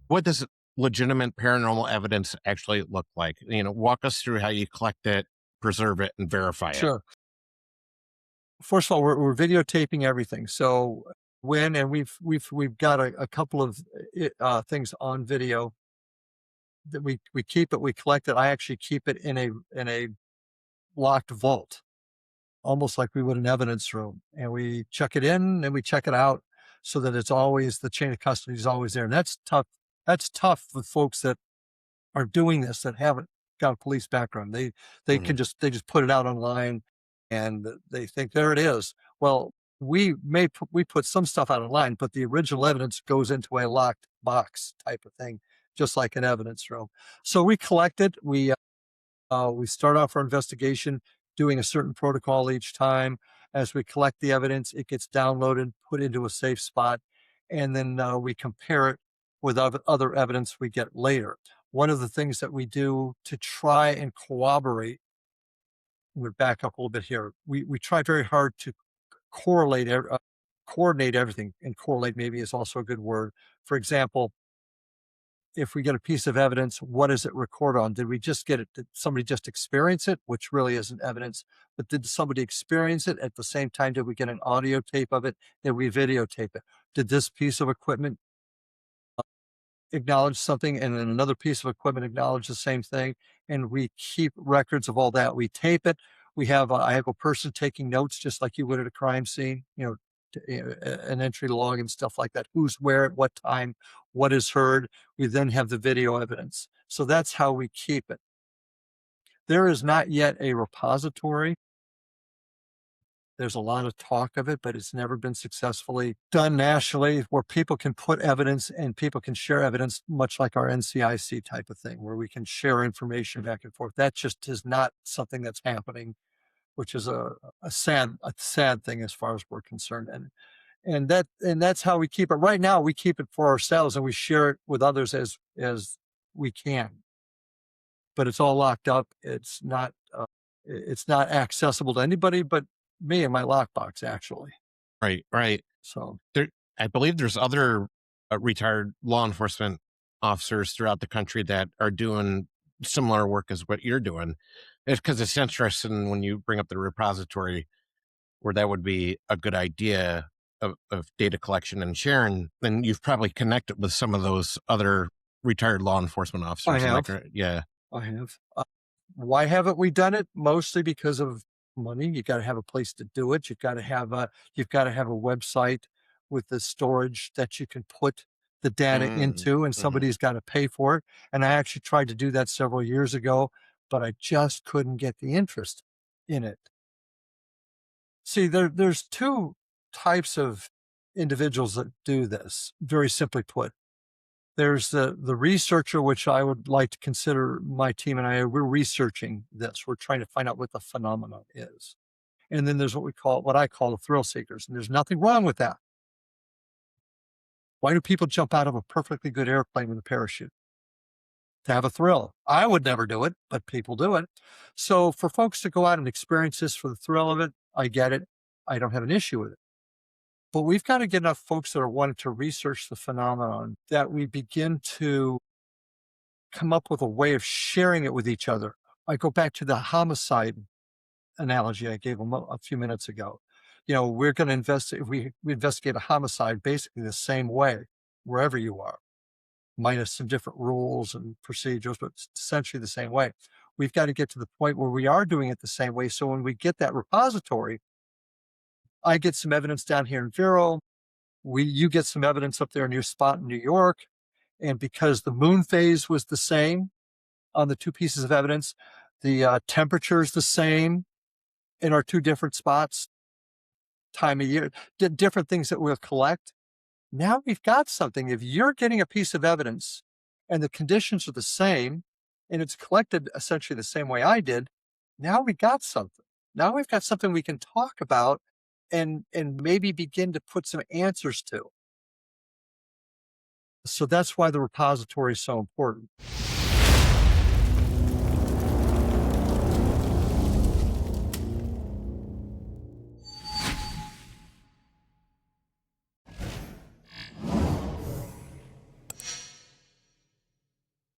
What does legitimate paranormal evidence actually look like? Walk us through how you collect it, preserve it, and verify it. Sure. First of all, we're videotaping everything. So and we've got a couple of things on video that we keep it, we collect it. I actually keep it in a locked vault, almost like we would an evidence room, and we check it in and we check it out so that it's always the chain of custody is always there. And that's tough. That's tough with folks that are doing this that haven't got a police background. Mhm. They just put it out online and they think there it is. Well, we put some stuff out online, but the original evidence goes into a locked box type of thing, just like an evidence room. So we collect it. We start off our investigation doing a certain protocol each time. As we collect the evidence, it gets downloaded, put into a safe spot, and then we compare it with other evidence we get later. One of the things that we do to try and corroborate, we back up a little bit here. We try very hard to correlate, coordinate everything, and correlate maybe is also a good word. For example, if we get a piece of evidence, what does it record on? Did we just get it? Did somebody just experience it, which really isn't evidence? But did somebody experience it at the same time? Did we get an audio tape of it? Did we videotape it? Did this piece of equipment acknowledge something and then another piece of equipment acknowledge the same thing? And we keep records of all that. We tape it. I have a person taking notes just like you would at a crime scene, an entry log and stuff like that. Who's where at what time, what is heard. We then have the video evidence. So that's how we keep it. There is not yet a repository. There's a lot of talk of it, but it's never been successfully done nationally where people can put evidence and people can share evidence, much like our NCIC type of thing, where we can share information back and forth. That just is not something that's happening, which is a sad thing as far as we're concerned. And that's how we keep it. Right now, we keep it for ourselves and we share it with others as we can. But it's all locked up. It's not accessible to anybody but me and my lockbox, actually. Right, right. So I believe there's other retired law enforcement officers throughout the country that are doing similar work as what you're doing. It's because it's interesting when you bring up the repository where that would be a good idea of data collection and sharing. Then you've probably connected with some of those other retired law enforcement I officers. have. Yeah. I have. Why haven't we done it? Mostly because of money. You got to have a place to do it. You've got to have a website with the storage that you can put the data Mm, into, and mhm. somebody's got to pay for it. And I actually tried to do that several years ago, but I just couldn't get the interest in it. See, there's two types of individuals that do this, very simply put. There's the researcher, which I would like to consider my team and I, we're researching this. We're trying to find out what the phenomenon is. And then there's what I call the thrill seekers. And there's nothing wrong with that. Why do people jump out of a perfectly good airplane with a parachute? To have a thrill. I would never do it, but people do it. So for folks to go out and experience this for the thrill of it, I get it. I don't have an issue with it. But we've got to get enough folks that are wanting to research the phenomenon that we begin to come up with a way of sharing it with each other. I go back to the homicide analogy I gave them a few minutes ago. We're going to we investigate a homicide basically the same way wherever you are, minus some different rules and procedures, but it's essentially the same way. We've got to get to the point where we are doing it the same way. So when we get that repository, I get some evidence down here in Vero. You get some evidence up there in your spot in New York. And because the moon phase was the same on the two pieces of evidence, the temperature is the same in our two different spots, time of year, different things that we'll collect. Now we've got something. If you're getting a piece of evidence and the conditions are the same and it's collected essentially the same way I did, now we got something. Now we've got something we can talk about and maybe begin to put some answers to. So that's why the repository is so important.